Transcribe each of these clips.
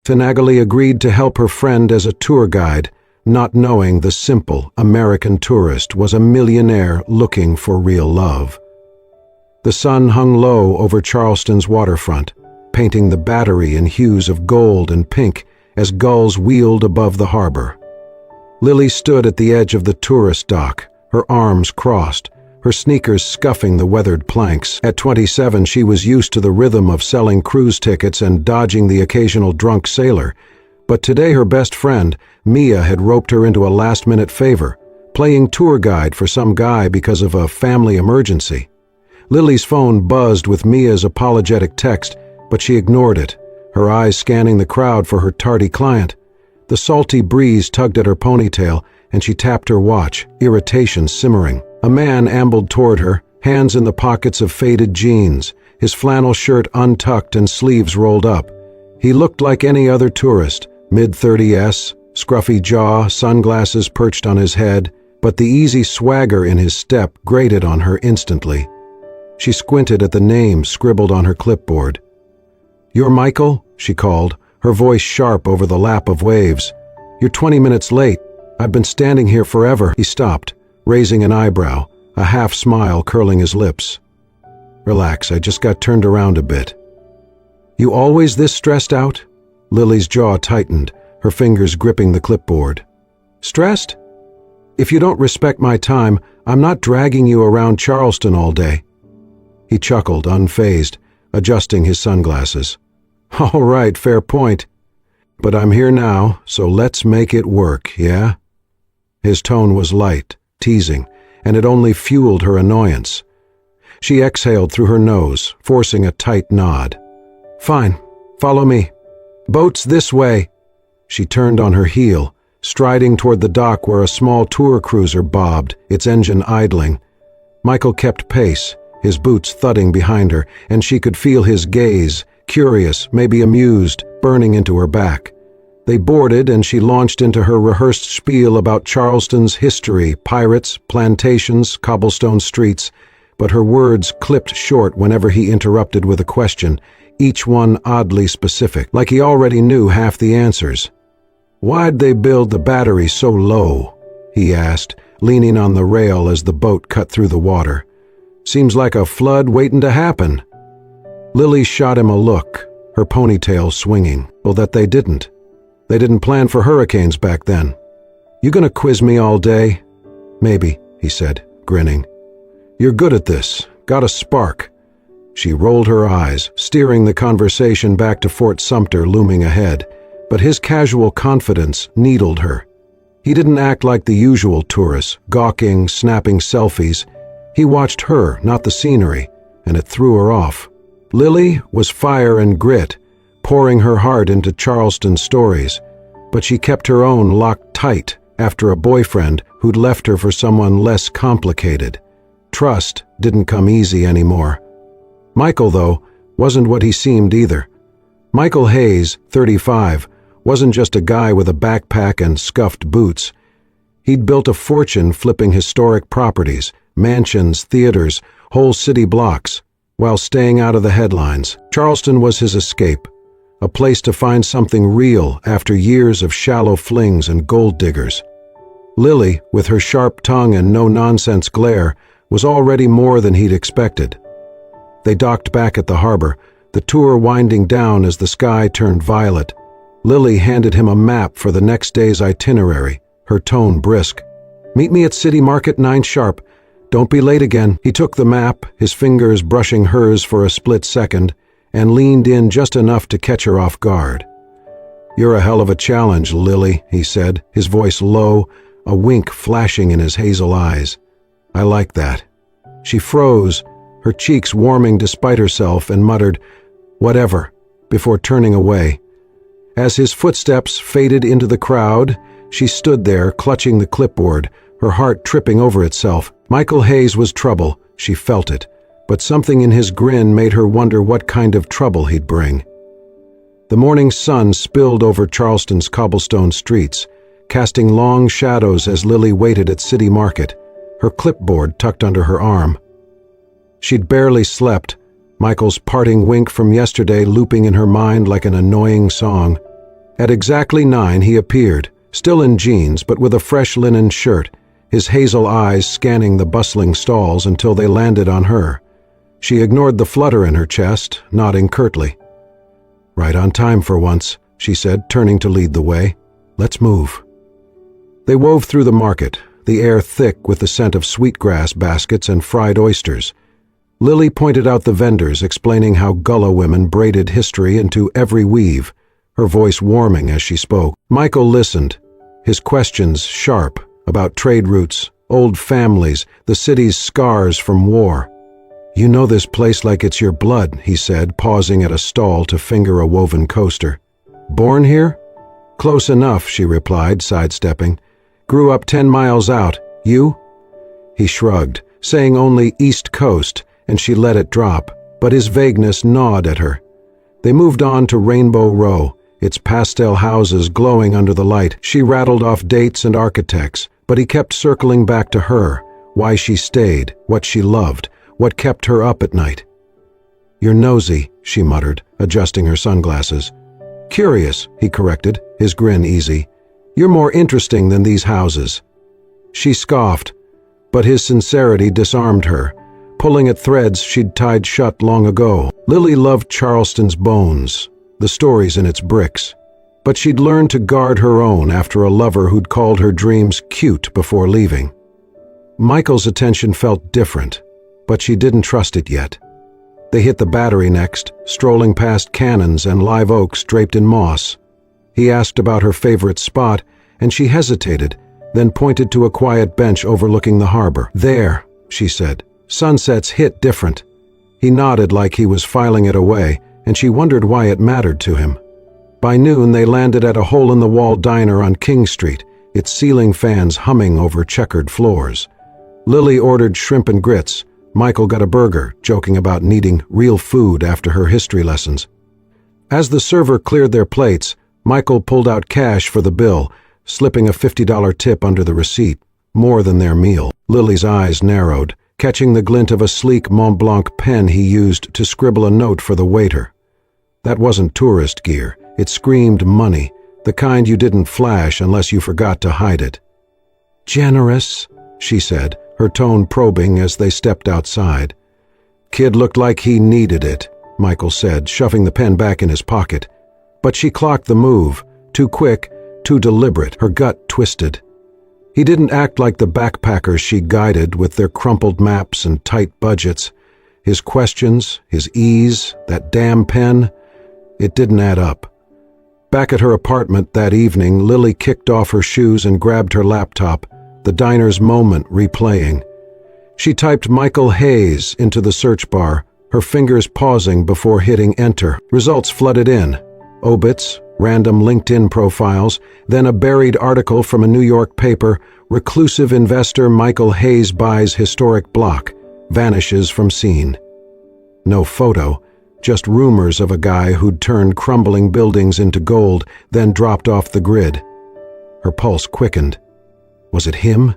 Finagly agreed to help her friend as a tour guide, not knowing the simple American tourist was a millionaire looking for real love. The sun hung low over Charleston's waterfront, painting the Battery in hues of gold and pink as gulls wheeled above the harbor. Lily stood at the edge of the tourist dock, her arms crossed, her sneakers scuffing the weathered planks. At 27, she was used to the rhythm of selling cruise tickets and dodging the occasional drunk sailor. But today her best friend, Mia, had roped her into a last-minute favor, playing tour guide for some guy because of a family emergency. Lily's phone buzzed with Mia's apologetic text, but she ignored it, her eyes scanning the crowd for her tardy client. The salty breeze tugged at her ponytail, and she tapped her watch, irritation simmering. A man ambled toward her, hands in the pockets of faded jeans, his flannel shirt untucked and sleeves rolled up. He looked like any other tourist, mid-30s, scruffy jaw, sunglasses perched on his head, but the easy swagger in his step grated on her instantly. She squinted at the name scribbled on her clipboard. "You're Michael?" she called, her voice sharp over the lap of waves. "You're 20 minutes late. I've been standing here forever." He stopped, raising an eyebrow, a half smile curling his lips. "Relax, I just got turned around a bit." "You always this stressed out?" Lily's jaw tightened, her fingers gripping the clipboard. "Stressed? If you don't respect my time, I'm not dragging you around Charleston all day." He chuckled, unfazed, adjusting his sunglasses. "All right, fair point. But I'm here now, so let's make it work, yeah?" His tone was light, teasing, and it only fueled her annoyance. She exhaled through her nose, forcing a tight nod. "Fine, follow me. Boat's this way." She turned on her heel, striding toward the dock where a small tour cruiser bobbed, its engine idling. Michael kept pace, his boots thudding behind her, and she could feel his gaze, curious, maybe amused, burning into her back. They boarded, and she launched into her rehearsed spiel about Charleston's history, pirates, plantations, cobblestone streets, but her words clipped short whenever he interrupted with a question, each one oddly specific, like he already knew half the answers. "Why'd they build the Battery so low?" he asked, leaning on the rail as the boat cut through the water. "Seems like a flood waiting to happen." Lily shot him a look, her ponytail swinging. Well, that they didn't. They didn't plan for hurricanes back then. "You gonna quiz me all day?" "Maybe," he said, grinning. "You're good at this. Got a spark." She rolled her eyes, steering the conversation back to Fort Sumter looming ahead, but his casual confidence needled her. He didn't act like the usual tourists, gawking, snapping selfies. He watched her, not the scenery, and it threw her off. Lily was fire and grit, pouring her heart into Charleston stories, but she kept her own locked tight after a boyfriend who'd left her for someone less complicated. Trust didn't come easy anymore. Michael, though, wasn't what he seemed either. Michael Hayes, 35, wasn't just a guy with a backpack and scuffed boots. He'd built a fortune flipping historic properties, mansions, theaters, whole city blocks, while staying out of the headlines. Charleston was his escape, a place to find something real after years of shallow flings and gold diggers. Lily, with her sharp tongue and no-nonsense glare, was already more than he'd expected. They docked back at the harbor, the tour winding down as the sky turned violet. Lily handed him a map for the next day's itinerary, her tone brisk. "Meet me at City Market 9 sharp. Don't be late again." He took the map, his fingers brushing hers for a split second, and leaned in just enough to catch her off guard. "You're a hell of a challenge, Lily," he said, his voice low, a wink flashing in his hazel eyes. "I like that." She froze, her cheeks warming despite herself, and muttered, "Whatever," before turning away. As his footsteps faded into the crowd, she stood there, clutching the clipboard, her heart tripping over itself. Michael Hayes was trouble, she felt it, but something in his grin made her wonder what kind of trouble he'd bring. The morning sun spilled over Charleston's cobblestone streets, casting long shadows as Lily waited at City Market, her clipboard tucked under her arm. She'd barely slept, Michael's parting wink from yesterday looping in her mind like an annoying song. At exactly 9 he appeared, still in jeans but with a fresh linen shirt, his hazel eyes scanning the bustling stalls until they landed on her. She ignored the flutter in her chest, nodding curtly. "Right on time for once," she said, turning to lead the way. "Let's move." They wove through the market, the air thick with the scent of sweetgrass baskets and fried oysters. Lily pointed out the vendors, explaining how Gullah women braided history into every weave, her voice warming as she spoke. Michael listened, his questions sharp, about trade routes, old families, the city's scars from war. "You know this place like it's your blood," he said, pausing at a stall to finger a woven coaster. "Born here?" "Close enough," she replied, sidestepping. "Grew up 10 miles out. You?" He shrugged, saying only East Coast, and she let it drop, but his vagueness gnawed at her. They moved on to Rainbow Row, its pastel houses glowing under the light. She rattled off dates and architects, but he kept circling back to her, why she stayed, what she loved, what kept her up at night. "You're nosy," she muttered, adjusting her sunglasses. "Curious," he corrected, his grin easy. "You're more interesting than these houses." She scoffed, but his sincerity disarmed her, pulling at threads she'd tied shut long ago. Lily loved Charleston's bones, the stories in its bricks, but she'd learned to guard her own after a lover who'd called her dreams cute before leaving. Michael's attention felt different, but she didn't trust it yet. They hit the Battery next, strolling past cannons and live oaks draped in moss. He asked about her favorite spot, and she hesitated, then pointed to a quiet bench overlooking the harbor. "There," she said. "Sunsets hit different." He nodded like he was filing it away, and she wondered why it mattered to him. By noon they landed at a hole-in-the-wall diner on King Street, its ceiling fans humming over checkered floors. Lily ordered shrimp and grits. Michael got a burger, joking about needing real food after her history lessons. As the server cleared their plates, Michael pulled out cash for the bill, slipping a $50 tip under the receipt, more than their meal. Lily's eyes narrowed, catching the glint of a sleek Mont Blanc pen he used to scribble a note for the waiter. That wasn't tourist gear. It screamed money, the kind you didn't flash unless you forgot to hide it. "Generous," she said, her tone probing as they stepped outside. "Kid looked like he needed it," Michael said, shoving the pen back in his pocket. But she clocked the move, too quick, too deliberate, her gut twisted. He didn't act like the backpackers she guided with their crumpled maps and tight budgets. His questions, his ease, that damn pen, it didn't add up. Back at her apartment that evening, Lily kicked off her shoes and grabbed her laptop, the diner's moment replaying. She typed Michael Hayes into the search bar, her fingers pausing before hitting enter. Results flooded in. Obits, random LinkedIn profiles, then a buried article from a New York paper, reclusive investor Michael Hayes buys historic block, vanishes from scene. No photo, just rumors of a guy who'd turned crumbling buildings into gold, then dropped off the grid. Her pulse quickened. Was it him?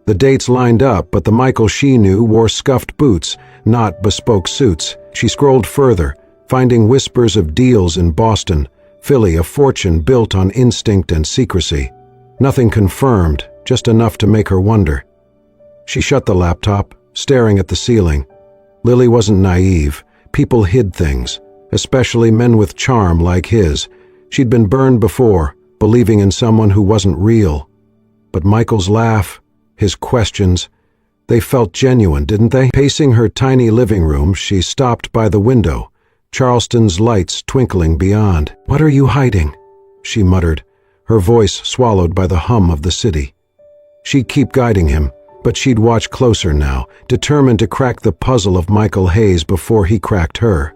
The dates lined up, but the Michael she knew wore scuffed boots, not bespoke suits. She scrolled further, finding whispers of deals in Boston, Philly, a fortune built on instinct and secrecy. Nothing confirmed, just enough to make her wonder. She shut the laptop, staring at the ceiling. Lily wasn't naive. People hid things, especially men with charm like his. She'd been burned before, believing in someone who wasn't real. But Michael's laugh, his questions, they felt genuine, didn't they? Pacing her tiny living room, she stopped by the window, Charleston's lights twinkling beyond. "What are you hiding?" she muttered, her voice swallowed by the hum of the city. She'd keep guiding him, but she'd watch closer now, determined to crack the puzzle of Michael Hayes before he cracked her.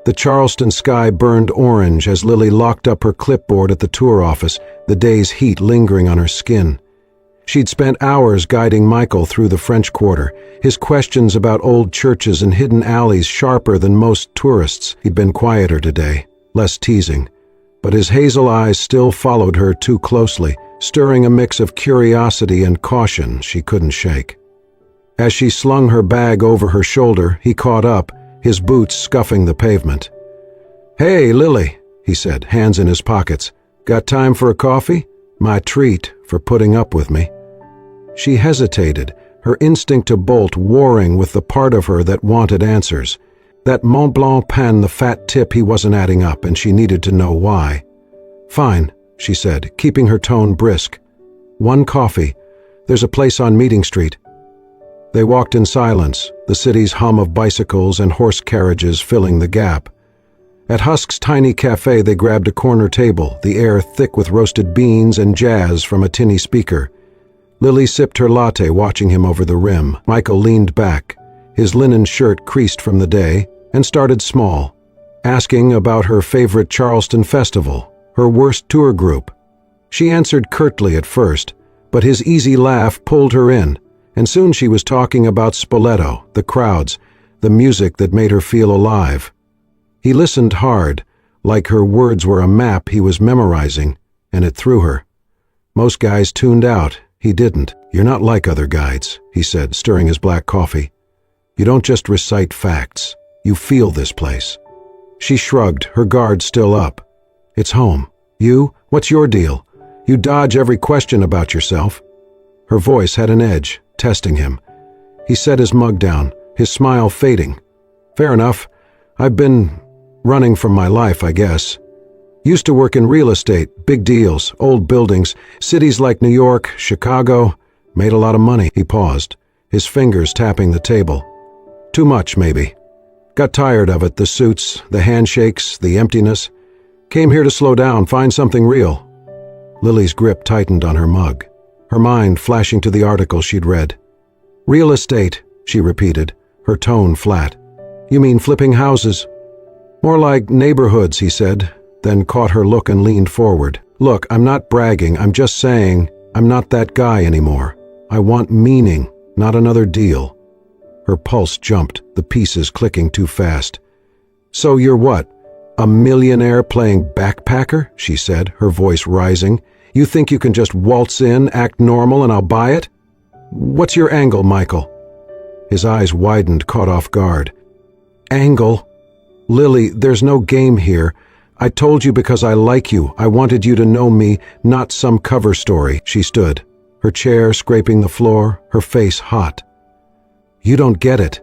The Charleston sky burned orange as Lily locked up her clipboard at the tour office, the day's heat lingering on her skin. She'd spent hours guiding Michael through the French Quarter, his questions about old churches and hidden alleys sharper than most tourists. He'd been quieter today, less teasing, but his hazel eyes still followed her too closely, stirring a mix of curiosity and caution she couldn't shake. As she slung her bag over her shoulder, he caught up, his boots scuffing the pavement. "Hey, Lily," he said, hands in his pockets. Got time for a coffee? My treat for putting up with me." She hesitated, her instinct to bolt warring with the part of her that wanted answers. That Mont Blanc pen, the fat tip, he wasn't adding up, and she needed to know why. "Fine," she said, keeping her tone brisk. "One coffee. There's a place on Meeting Street." They walked in silence, the city's hum of bicycles and horse carriages filling the gap. At Husk's tiny cafe they grabbed a corner table, the air thick with roasted beans and jazz from a tinny speaker. Lily sipped her latte, watching him over the rim. Michael leaned back, his linen shirt creased from the day, and started small, asking about her favorite Charleston festival, her worst tour group. She answered curtly at first, but his easy laugh pulled her in, and soon she was talking about Spoleto, the crowds, the music that made her feel alive. He listened hard, like her words were a map he was memorizing, and it threw her. Most guys tuned out. He didn't. "You're not like other guides," he said, stirring his black coffee. "You don't just recite facts. You feel this place." She shrugged, her guard still up. "It's home. You? What's your deal? You dodge every question about yourself." Her voice had an edge, testing him. He set his mug down, his smile fading. "Fair enough. I've been running from my life, I guess. Used to work in real estate, big deals, old buildings, cities like New York, Chicago. Made a lot of money." He paused, his fingers tapping the table. "Too much, maybe. Got tired of it, the suits, the handshakes, the emptiness. Came here to slow down, find something real." Lily's grip tightened on her mug, her mind flashing to the article she'd read. "Real estate," she repeated, her tone flat. "You mean flipping houses?" "More like neighborhoods," he said, then caught her look and leaned forward. "Look, I'm not bragging, I'm just saying I'm not that guy anymore. I want meaning, not another deal." Her pulse jumped, the pieces clicking too fast. "So you're what? A millionaire playing backpacker?" she said, her voice rising. "You think you can just waltz in, act normal, and I'll buy it? What's your angle, Michael?" His eyes widened, caught off guard. "Angle? Lily, there's no game here. I told you because I like you. I wanted you to know me, not some cover story." She stood, her chair scraping the floor, her face hot. "You don't get it.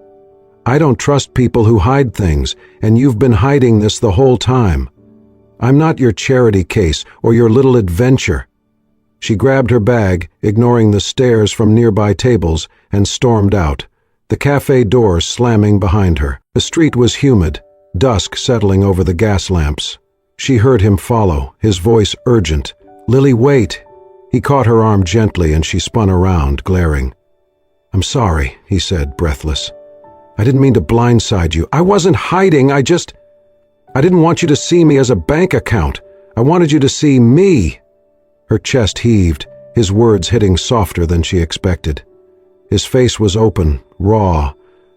I don't trust people who hide things, and you've been hiding this the whole time. I'm not your charity case or your little adventure." She grabbed her bag, ignoring the stares from nearby tables, and stormed out, the cafe door slamming behind her. The street was humid, dusk settling over the gas lamps. She heard him follow, his voice urgent. "Lily, wait." He caught her arm gently and she spun around, glaring. "I'm sorry," he said, breathless. "I didn't mean to blindside you. I wasn't hiding, I didn't want you to see me as a bank account. I wanted you to see me." Her chest heaved, his words hitting softer than she expected. His face was open, raw,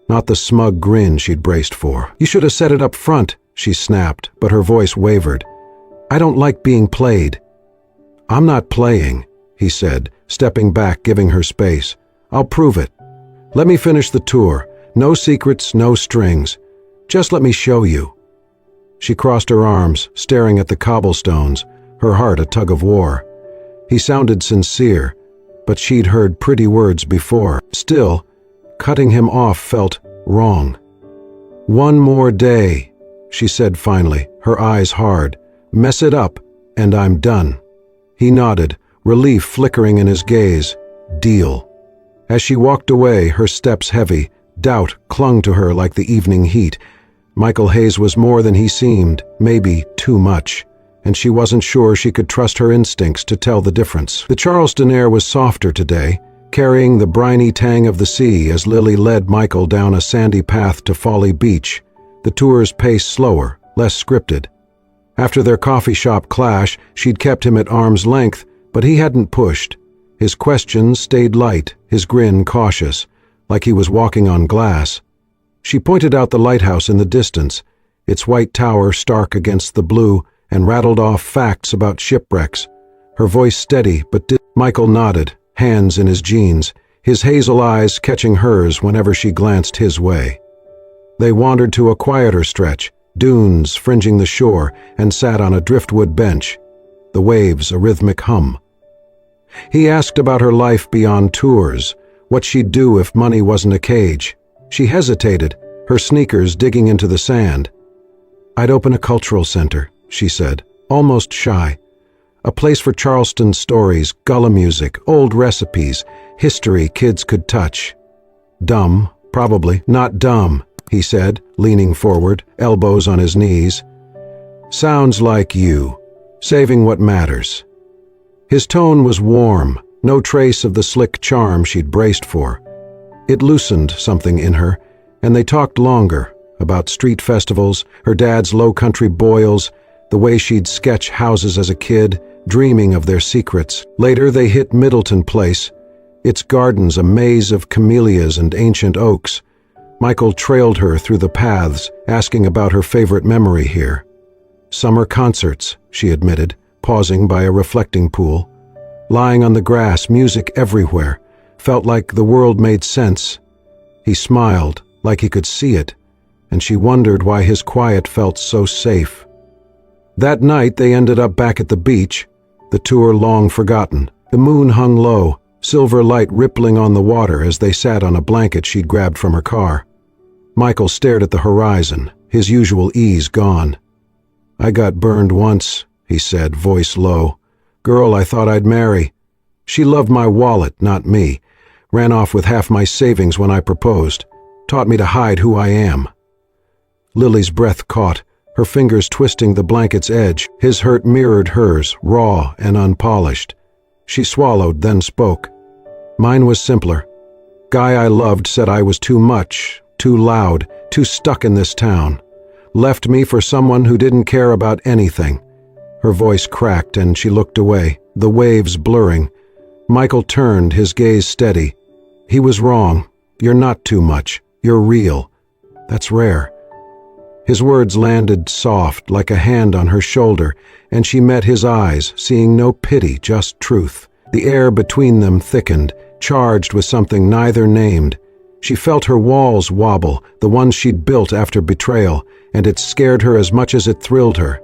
not the smug grin she'd braced for. "You should have said it up front," she snapped, but her voice wavered. "I don't like being played." "I'm not playing," he said, stepping back, giving her space. "I'll prove it. Let me finish the tour. No secrets, no strings. Just let me show you." She crossed her arms, staring at the cobblestones, her heart a tug of war. He sounded sincere, but she'd heard pretty words before. Still, cutting him off felt wrong. "One more day," she said finally, her eyes hard. "Mess it up, and I'm done." He nodded, relief flickering in his gaze. "Deal." As she walked away, her steps heavy, doubt clung to her like the evening heat. Michael Hayes was more than he seemed, maybe too much, and she wasn't sure she could trust her instincts to tell the difference. The Charleston air was softer today, carrying the briny tang of the sea as Lily led Michael down a sandy path to Folly Beach, the tour's pace slower, less scripted. After their coffee shop clash, she'd kept him at arm's length, but he hadn't pushed. His questions stayed light, his grin cautious, like he was walking on glass. She pointed out the lighthouse in the distance, its white tower stark against the blue, and rattled off facts about shipwrecks. Her voice steady, but Michael nodded, hands in his jeans, his hazel eyes catching hers whenever she glanced his way. They wandered to a quieter stretch, dunes fringing the shore, and sat on a driftwood bench. the waves a rhythmic hum. He asked about her life beyond tours, what she'd do if money wasn't a cage. She hesitated, her sneakers digging into the sand. "I'd open a cultural center," she said, almost shy. "A place for Charleston stories, gullah music, old recipes, history kids could touch." "Dumb, probably." "Not dumb," he said, leaning forward, elbows on his knees. "Sounds like you, saving what matters." His tone was warm, no trace of the slick charm she'd braced for. It loosened something in her, and they talked longer, about street festivals, her dad's low-country boils, the way she'd sketch houses as a kid, dreaming of their secrets. Later they hit Middleton Place, its gardens a maze of camellias and ancient oaks. Michael trailed her through the paths, asking about her favorite memory here. "Summer concerts," she admitted, pausing by a reflecting pool. Lying on the grass, music everywhere, felt like the world made sense. He smiled, like he could see it, and she wondered why his quiet felt so safe. That night they ended up back at the beach, the tour long forgotten. The moon hung low, silver light rippling on the water as they sat on a blanket she'd grabbed from her car. Michael stared at the horizon, his usual ease gone. "I got burned once," he said, voice low. "Girl I thought I'd marry. She loved my wallet, not me. Ran off with half my savings when I proposed. Taught me to hide who I am." Lily's breath caught, her fingers twisting the blanket's edge. His hurt mirrored hers, raw and unpolished. She swallowed, then spoke. "Mine was simpler. Guy I loved said I was too much, too loud, too stuck in this town. Left me for someone who didn't care about anything." Her voice cracked and she looked away, the waves blurring. Michael turned, his gaze steady. "He was wrong. You're not too much. You're real. That's rare." His words landed soft, like a hand on her shoulder, and she met his eyes, seeing no pity, just truth. The air between them thickened, charged with something neither named. She felt her walls wobble, the ones she'd built after betrayal, and it scared her as much as it thrilled her.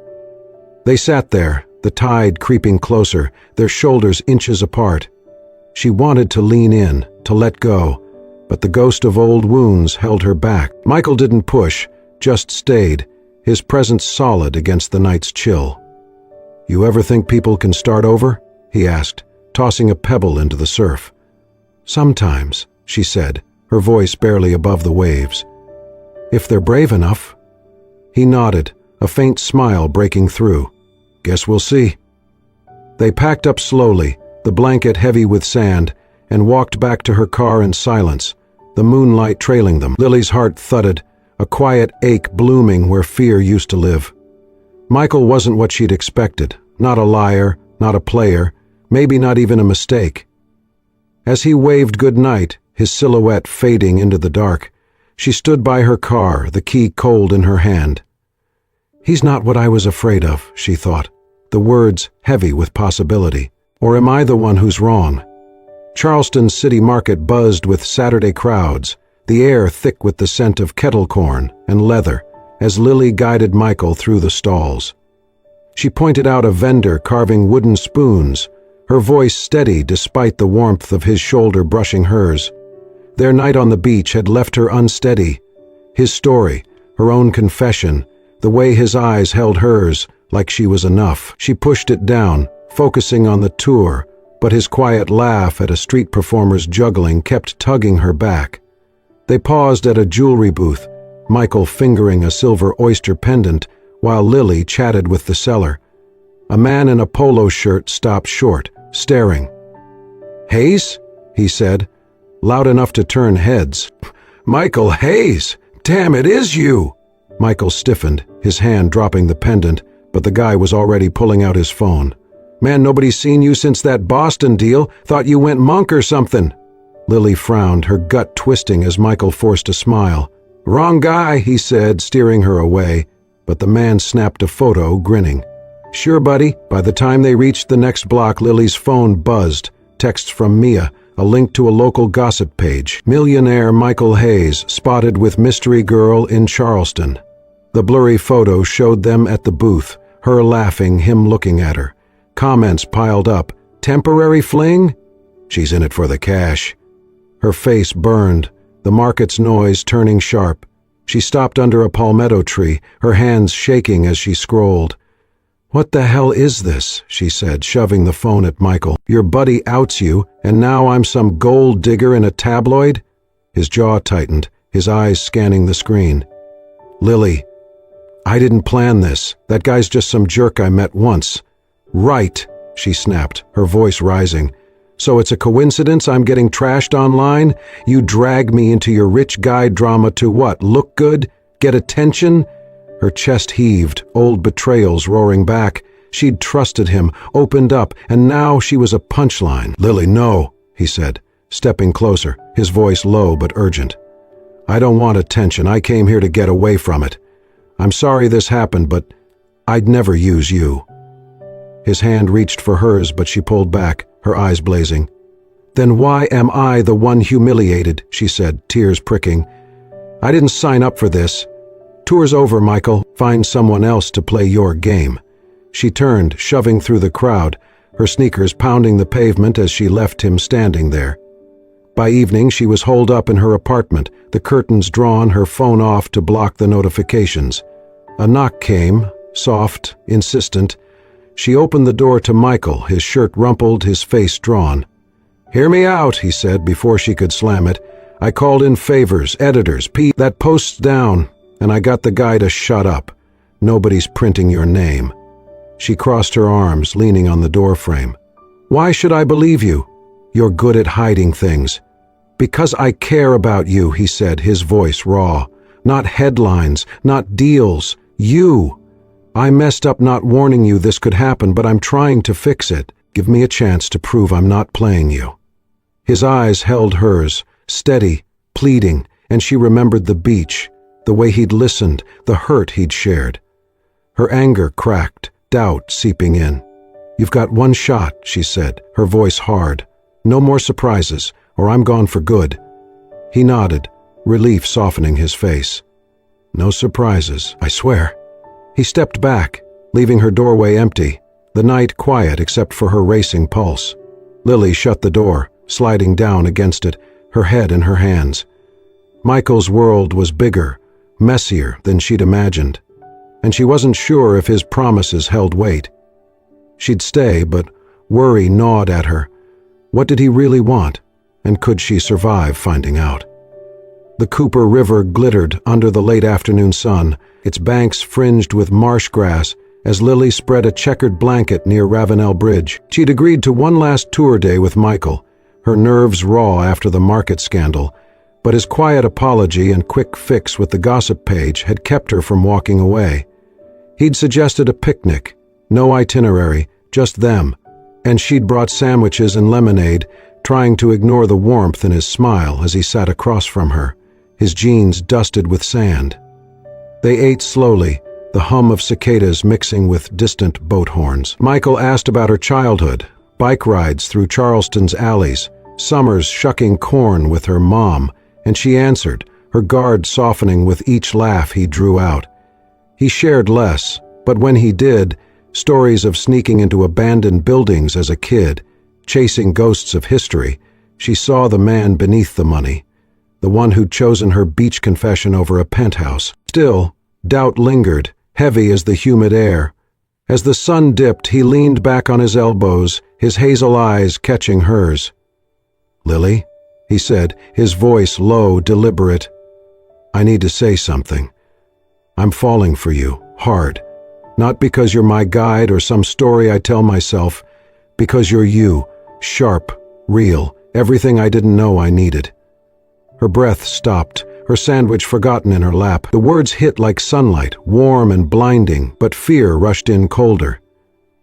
They sat there, the tide creeping closer, their shoulders inches apart. She wanted to lean in, to let go, but the ghost of old wounds held her back. Michael didn't push, just stayed, his presence solid against the night's chill. "You ever think people can start over?" he asked, tossing a pebble into the surf. "Sometimes," she said, her voice barely above the waves. "If they're brave enough." He nodded, a faint smile breaking through. "Guess we'll see." They packed up slowly, the blanket heavy with sand, and walked back to her car in silence, the moonlight trailing them. Lily's heart thudded, a quiet ache blooming where fear used to live. Michael wasn't what she'd expected, not a liar, not a player, maybe not even a mistake. As he waved goodnight, his silhouette fading into the dark, she stood by her car, the key cold in her hand. "He's not what I was afraid of," she thought, the words heavy with possibility. Or am I the one who's wrong? Charleston's city market buzzed with Saturday crowds, the air thick with the scent of kettle corn and leather, as Lily guided Michael through the stalls. She pointed out a vendor carving wooden spoons, her voice steady despite the warmth of his shoulder brushing hers. Their night on the beach had left her unsteady. His story, her own confession, the way his eyes held hers, like she was enough. She pushed it down, focusing on the tour, but his quiet laugh at a street performer's juggling kept tugging her back. They paused at a jewelry booth, Michael fingering a silver oyster pendant, while Lily chatted with the seller. A man in a polo shirt stopped short, staring. "Hayes?" he said, loud enough to turn heads. "Michael Hayes! Damn, it is you!" Michael stiffened, his hand dropping the pendant, but the guy was already pulling out his phone. "Man, nobody's seen you since that Boston deal. Thought you went monk or something." Lily frowned, her gut twisting as Michael forced a smile. "Wrong guy," he said, steering her away, but the man snapped a photo, grinning. "Sure, buddy." By the time they reached the next block, Lily's phone buzzed. Texts from Mia, a link to a local gossip page. Millionaire Michael Hayes spotted with mystery girl in Charleston. The blurry photo showed them at the booth, her laughing, him looking at her. Comments piled up. Temporary fling? She's in it for the cash. Her face burned, the market's noise turning sharp. She stopped under a palmetto tree, her hands shaking as she scrolled. "What the hell is this?" she said, shoving the phone at Michael. "Your buddy outs you, and now I'm some gold digger in a tabloid?" His jaw tightened, his eyes scanning the screen. "Lily, I didn't plan this. That guy's just some jerk I met once." "Right," she snapped, her voice rising. "So it's a coincidence I'm getting trashed online? You drag me into your rich guy drama to what, look good? Get attention?" Her chest heaved, old betrayals roaring back. She'd trusted him, opened up, and now she was a punchline. "Lily, no," he said, stepping closer, his voice low but urgent. "I don't want attention. I came here to get away from it. I'm sorry this happened, but I'd never use you." His hand reached for hers, but she pulled back, her eyes blazing. "Then why am I the one humiliated?" she said, tears pricking. "I didn't sign up for this. Tour's over, Michael. Find someone else to play your game." She turned, shoving through the crowd, her sneakers pounding the pavement as she left him standing there. By evening, she was holed up in her apartment, the curtains drawn, her phone off to block the notifications. A knock came, soft, insistent. She opened the door to Michael, his shirt rumpled, his face drawn. "Hear me out," he said before she could slam it. "I called in favors, editors, that post's down, and I got the guy to shut up. Nobody's printing your name." She crossed her arms, leaning on the doorframe. "Why should I believe you? You're good at hiding things." "Because I care about you," he said, his voice raw. "Not headlines, not deals. You. I messed up not warning you this could happen, but I'm trying to fix it. Give me a chance to prove I'm not playing you." His eyes held hers, steady, pleading, and she remembered the beach, the way he'd listened, the hurt he'd shared. Her anger cracked, doubt seeping in. "You've got one shot," she said, her voice hard. "No more surprises, or I'm gone for good." He nodded, relief softening his face. "No surprises, I swear." He stepped back, leaving her doorway empty, the night quiet except for her racing pulse. Lily shut the door, sliding down against it, her head in her hands. Michael's world was bigger, messier than she'd imagined, and she wasn't sure if his promises held weight. She'd stay, but worry gnawed at her. What did he really want, and could she survive finding out? The Cooper River glittered under the late afternoon sun, its banks fringed with marsh grass, as Lily spread a checkered blanket near Ravenel Bridge. She'd agreed to one last tour day with Michael, her nerves raw after the market scandal, but his quiet apology and quick fix with the gossip page had kept her from walking away. He'd suggested a picnic, no itinerary, just them, and she'd brought sandwiches and lemonade, trying to ignore the warmth in his smile as he sat across from her, his jeans dusted with sand. They ate slowly, the hum of cicadas mixing with distant boat horns. Michael asked about her childhood, bike rides through Charleston's alleys, summers shucking corn with her mom, and she answered, her guard softening with each laugh he drew out. He shared less, but when he did, stories of sneaking into abandoned buildings as a kid, chasing ghosts of history, she saw the man beneath the money, the one who'd chosen her beach confession over a penthouse. Still, doubt lingered, heavy as the humid air. As the sun dipped, he leaned back on his elbows, his hazel eyes catching hers. "Lily," he said, his voice low, deliberate. "I need to say something. I'm falling for you, hard. Not because you're my guide or some story I tell myself, because you're you, sharp, real, everything I didn't know I needed." Her breath stopped, her sandwich forgotten in her lap. The words hit like sunlight, warm and blinding, but fear rushed in colder.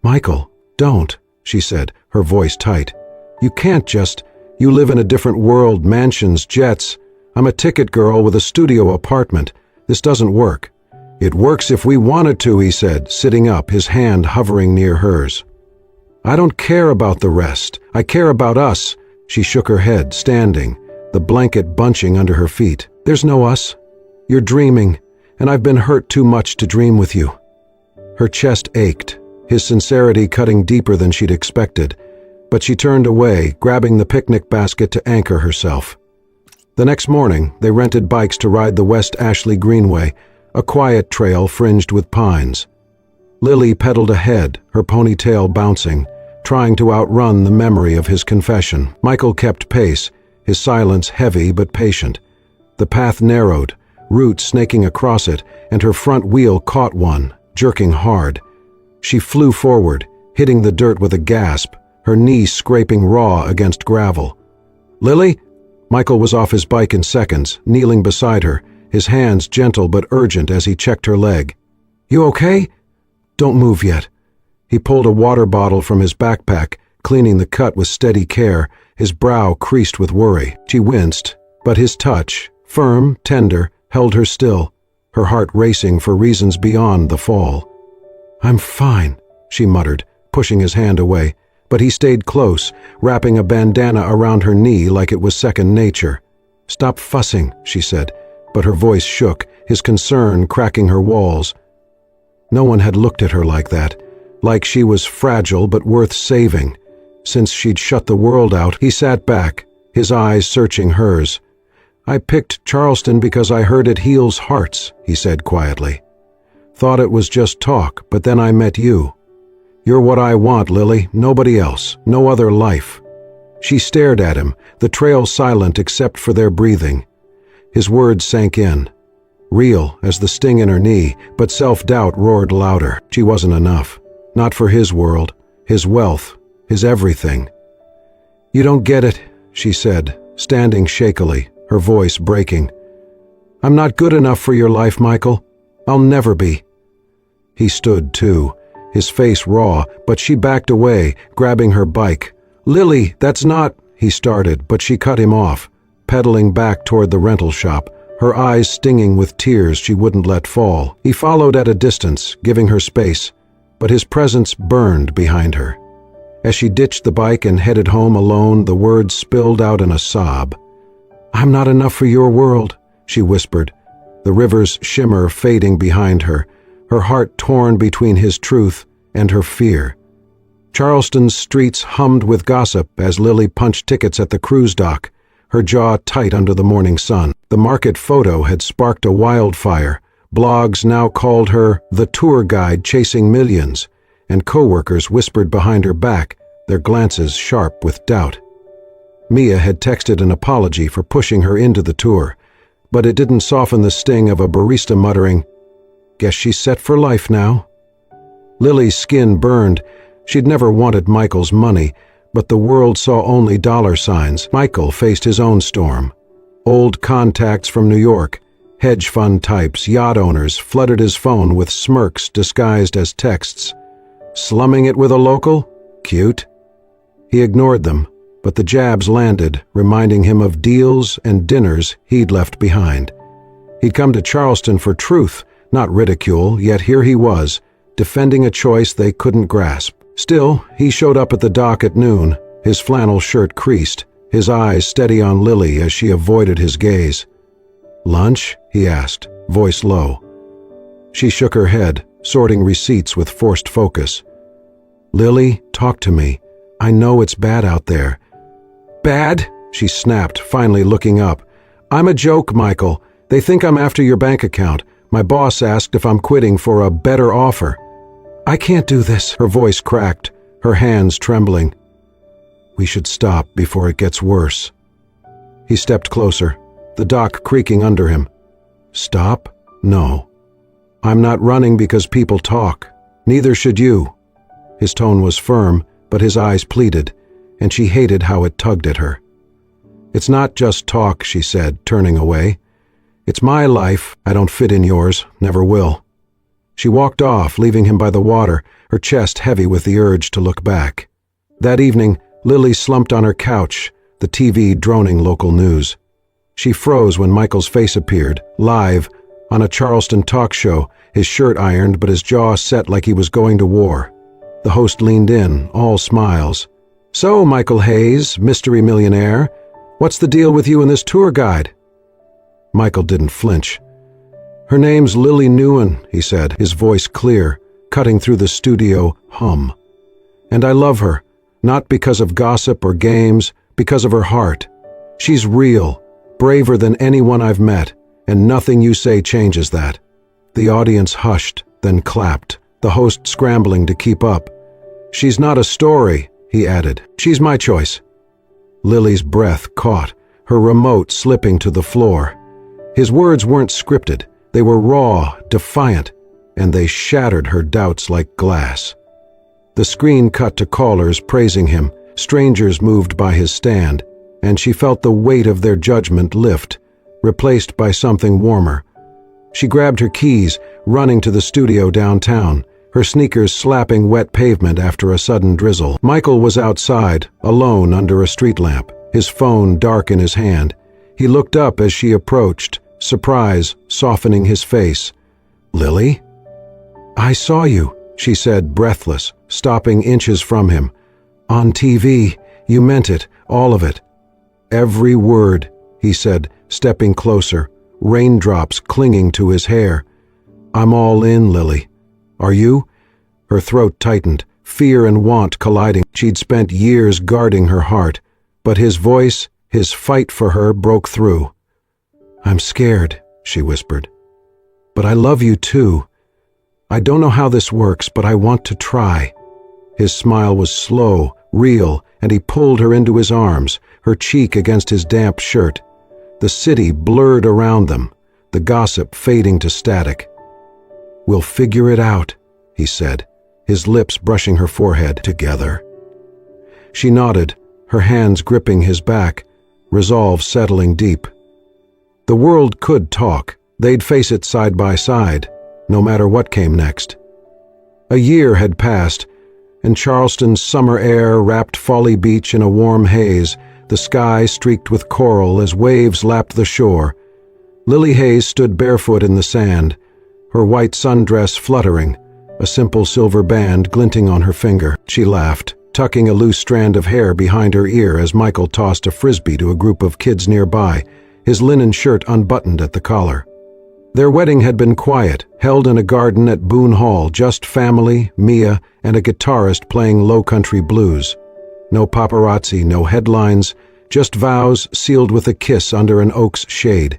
"Michael, don't," she said, her voice tight. "You can't just. You live in a different world, mansions, jets. I'm a ticket girl with a studio apartment. This doesn't work." "It works if we wanted to," he said, sitting up, his hand hovering near hers. "I don't care about the rest. I care about us." She shook her head, standing, the blanket bunching under her feet. "There's no us. You're dreaming, and I've been hurt too much to dream with you." Her chest ached, his sincerity cutting deeper than she'd expected, but she turned away, grabbing the picnic basket to anchor herself. The next morning, they rented bikes to ride the West Ashley Greenway, a quiet trail fringed with pines. Lily pedaled ahead, her ponytail bouncing, trying to outrun the memory of his confession. Michael kept pace, his silence heavy but patient. The path narrowed, roots snaking across it, and her front wheel caught one, jerking hard. She flew forward, hitting the dirt with a gasp, her knee scraping raw against gravel. "Lily?" Michael was off his bike in seconds, kneeling beside her, his hands gentle but urgent as he checked her leg. "You okay?" "Don't move yet." He pulled a water bottle from his backpack, cleaning the cut with steady care, his brow creased with worry. She winced, but his touch, firm, tender, held her still, her heart racing for reasons beyond the fall. "I'm fine," she muttered, pushing his hand away, but he stayed close, wrapping a bandana around her knee like it was second nature. "Stop fussing," she said, but her voice shook, his concern cracking her walls. No one had looked at her like that, like she was fragile but worth saving. Since she'd shut the world out, he sat back, his eyes searching hers. "I picked Charleston because I heard it heals hearts," he said quietly. "Thought it was just talk, but then I met you. You're what I want, Lily, nobody else, no other life." She stared at him, the trail silent except for their breathing. His words sank in. Real as the sting in her knee, but self-doubt roared louder. She wasn't enough. Not for his world, his wealth, his everything. "You don't get it," she said, standing shakily, her voice breaking. "I'm not good enough for your life, Michael. I'll never be." He stood too, his face raw, but she backed away, grabbing her bike. "Lily, that's not—" he started, but she cut him off, pedaling back toward the rental shop, her eyes stinging with tears she wouldn't let fall. He followed at a distance, giving her space, but his presence burned behind her. As she ditched the bike and headed home alone, the words spilled out in a sob. "I'm not enough for your world," she whispered, the river's shimmer fading behind her, her heart torn between his truth and her fear. Charleston's streets hummed with gossip as Lily punched tickets at the cruise dock, her jaw tight under the morning sun. The market photo had sparked a wildfire. Blogs now called her the tour guide chasing millions, and coworkers whispered behind her back, their glances sharp with doubt. Mia had texted an apology for pushing her into the tour, but it didn't soften the sting of a barista muttering, "Guess she's set for life now." Lily's skin burned. She'd never wanted Michael's money, but the world saw only dollar signs. Michael faced his own storm. Old contacts from New York, hedge fund types, yacht owners flooded his phone with smirks disguised as texts. Slumming it with a local? Cute. He ignored them, but the jabs landed, reminding him of deals and dinners he'd left behind. He'd come to Charleston for truth, not ridicule, yet here he was, defending a choice they couldn't grasp. Still, he showed up at the dock at noon, his flannel shirt creased, his eyes steady on Lily as she avoided his gaze. "Lunch?" he asked, voice low. She shook her head, sorting receipts with forced focus. "Lily, talk to me. I know it's bad out there." "Bad?" she snapped, finally looking up. "I'm a joke, Michael. They think I'm after your bank account. My boss asked if I'm quitting for a better offer." "I can't do this," her voice cracked, her hands trembling. "We should stop before it gets worse." He stepped closer, the dock creaking under him. "Stop? No. I'm not running because people talk. Neither should you." His tone was firm, but his eyes pleaded, and she hated how it tugged at her. "It's not just talk," she said, turning away. "It's my life. I don't fit in yours, never will." She walked off, leaving him by the water, her chest heavy with the urge to look back. That evening, Lily slumped on her couch, the TV droning local news. She froze when Michael's face appeared, live, on a Charleston talk show, his shirt ironed but his jaw set like he was going to war. The host leaned in, all smiles. "So, Michael Hayes, mystery millionaire, what's the deal with you and this tour guide?" Michael didn't flinch. "Her name's Lily Newen," he said, his voice clear, cutting through the studio hum. And I love her, not because of gossip or games, because of her heart. She's real, braver than anyone I've met, and nothing you say changes that. The audience hushed, then clapped, the host scrambling to keep up. She's not a story, he added. She's my choice. Lily's breath caught, her remote slipping to the floor. His words weren't scripted. They were raw, defiant, and they shattered her doubts like glass. The screen cut to callers praising him, strangers moved by his stand, and she felt the weight of their judgment lift, replaced by something warmer. She grabbed her keys, running to the studio downtown, her sneakers slapping wet pavement after a sudden drizzle. Michael was outside, alone under a street lamp, his phone dark in his hand. He looked up as she approached, surprise softening his face. "Lily?" "I saw you," she said, breathless, stopping inches from him. "On TV, you meant it, all of it." "Every word," he said, stepping closer, raindrops clinging to his hair. "I'm all in, Lily. Are you?" Her throat tightened, fear and want colliding. She'd spent years guarding her heart, but his voice, his fight for her, broke through. "I'm scared," she whispered. "But I love you too. I don't know how this works, but I want to try." His smile was slow, real, and he pulled her into his arms, her cheek against his damp shirt. The city blurred around them, the gossip fading to static. "We'll figure it out," he said, his lips brushing her forehead together. She nodded, her hands gripping his back, resolve settling deep. The world could talk. They'd face it side by side, no matter what came next. A year had passed, and Charleston's summer air wrapped Folly Beach in a warm haze, the sky streaked with coral as waves lapped the shore. Lily Hayes stood barefoot in the sand, her white sundress fluttering, a simple silver band glinting on her finger. She laughed, tucking a loose strand of hair behind her ear as Michael tossed a frisbee to a group of kids nearby, his linen shirt unbuttoned at the collar. Their wedding had been quiet, held in a garden at Boone Hall, just family, Mia, and a guitarist playing low-country blues. No paparazzi, no headlines, just vows sealed with a kiss under an oak's shade.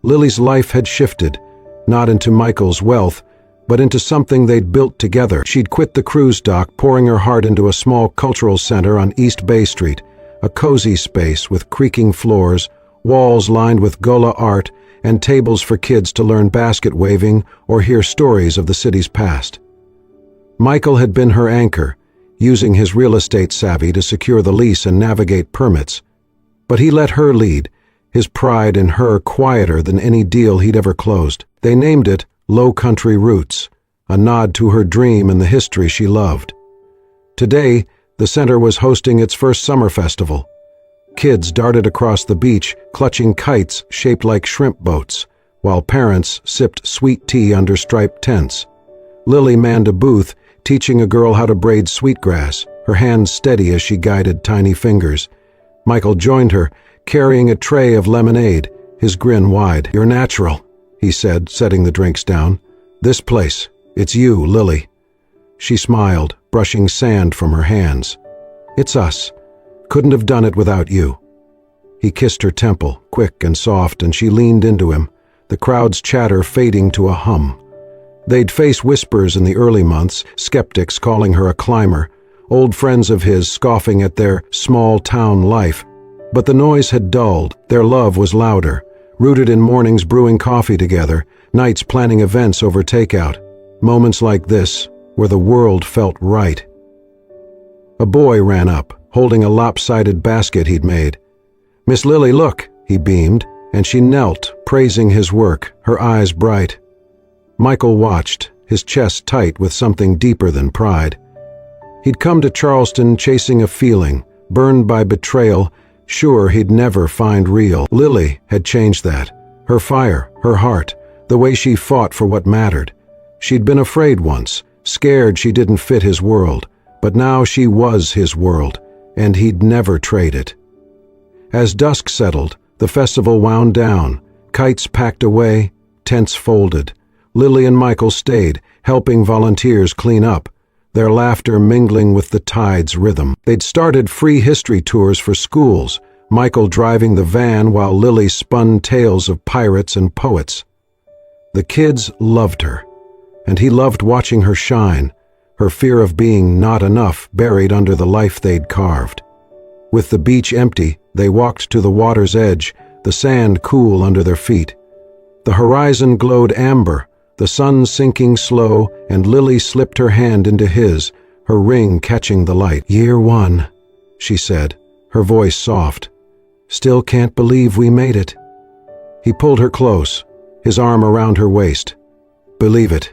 Lily's life had shifted, not into Michael's wealth, but into something they'd built together. She'd quit the cruise dock, pouring her heart into a small cultural center on East Bay Street, a cozy space with creaking floors, walls lined with Gola art, and tables for kids to learn basket waving or hear stories of the city's past. Michael had been her anchor, using his real estate savvy to secure the lease and navigate permits. But he let her lead, his pride in her quieter than any deal he'd ever closed. They named it Low Country Roots, a nod to her dream and the history she loved. Today, the center was hosting its first summer festival. Kids darted across the beach, clutching kites shaped like shrimp boats, while parents sipped sweet tea under striped tents. Lily manned a booth, teaching a girl how to braid sweetgrass, her hands steady as she guided tiny fingers. Michael joined her, carrying a tray of lemonade, his grin wide. "You're natural," he said, setting the drinks down. "This place, it's you, Lily." She smiled, brushing sand from her hands. "It's us. Couldn't have done it without you." He kissed her temple, quick and soft, and she leaned into him, the crowd's chatter fading to a hum. They'd face whispers in the early months, skeptics calling her a climber, old friends of his scoffing at their small-town life. But the noise had dulled, their love was louder, rooted in mornings brewing coffee together, nights planning events over takeout, moments like this, where the world felt right. A boy ran up, holding a lopsided basket he'd made. "Miss Lily, look," he beamed, and she knelt, praising his work, her eyes bright. Michael watched, his chest tight with something deeper than pride. He'd come to Charleston chasing a feeling, burned by betrayal, sure he'd never find real. Lily had changed that. Her fire, her heart, the way she fought for what mattered. She'd been afraid once, scared she didn't fit his world, but now she was his world, and he'd never trade it. As dusk settled, the festival wound down, kites packed away, tents folded. Lily and Michael stayed, helping volunteers clean up, their laughter mingling with the tide's rhythm. They'd started free history tours for schools, Michael driving the van while Lily spun tales of pirates and poets. The kids loved her, and he loved watching her shine, her fear of being not enough buried under the life they'd carved. With the beach empty, they walked to the water's edge, the sand cool under their feet. The horizon glowed amber, the sun sinking slow, and Lily slipped her hand into his, her ring catching the light. "Year 1, she said, her voice soft. "Still can't believe we made it." He pulled her close, his arm around her waist. "Believe it.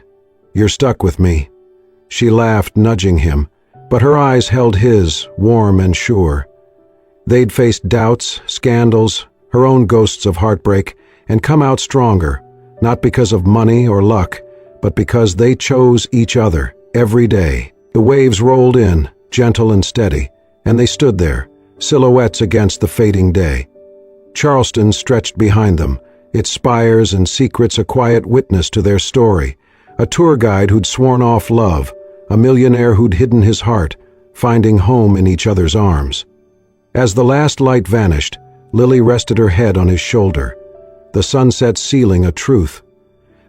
You're stuck with me." She laughed, nudging him, but her eyes held his, warm and sure. They'd faced doubts, scandals, her own ghosts of heartbreak, and come out stronger, not because of money or luck, but because they chose each other every day. The waves rolled in, gentle and steady, and they stood there, silhouettes against the fading day. Charleston stretched behind them, its spires and secrets a quiet witness to their story, a tour guide who'd sworn off love, a millionaire who'd hidden his heart, finding home in each other's arms. As the last light vanished, Lily rested her head on his shoulder, the sunset sealing a truth.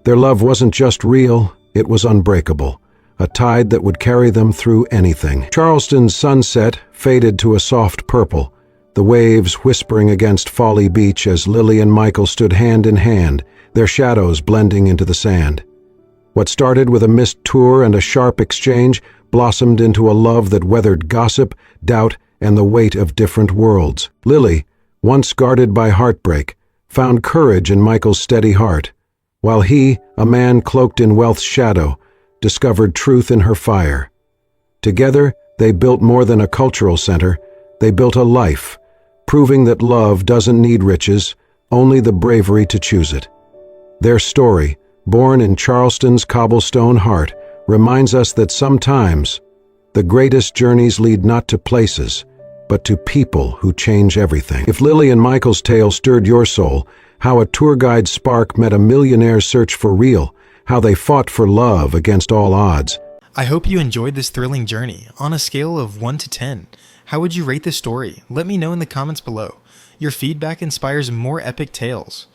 Their love wasn't just real, it was unbreakable, a tide that would carry them through anything. Charleston's sunset faded to a soft purple, the waves whispering against Folly Beach as Lily and Michael stood hand in hand, their shadows blending into the sand. What started with a missed tour and a sharp exchange blossomed into a love that weathered gossip, doubt, and the weight of different worlds. Lily, once guarded by heartbreak, found courage in Michael's steady heart, while he, a man cloaked in wealth's shadow, discovered truth in her fire. Together, they built more than a cultural center, they built a life, proving that love doesn't need riches, only the bravery to choose it. Their story, born in Charleston's cobblestone heart, reminds us that sometimes the greatest journeys lead not to places, but to people who change everything. If Lily and Michael's tale stirred your soul, how a tour guide's spark met a millionaire's search for real, how they fought for love against all odds. I hope you enjoyed this thrilling journey. On a scale of 1 to 10, how would you rate this story? Let me know in the comments below. Your feedback inspires more epic tales.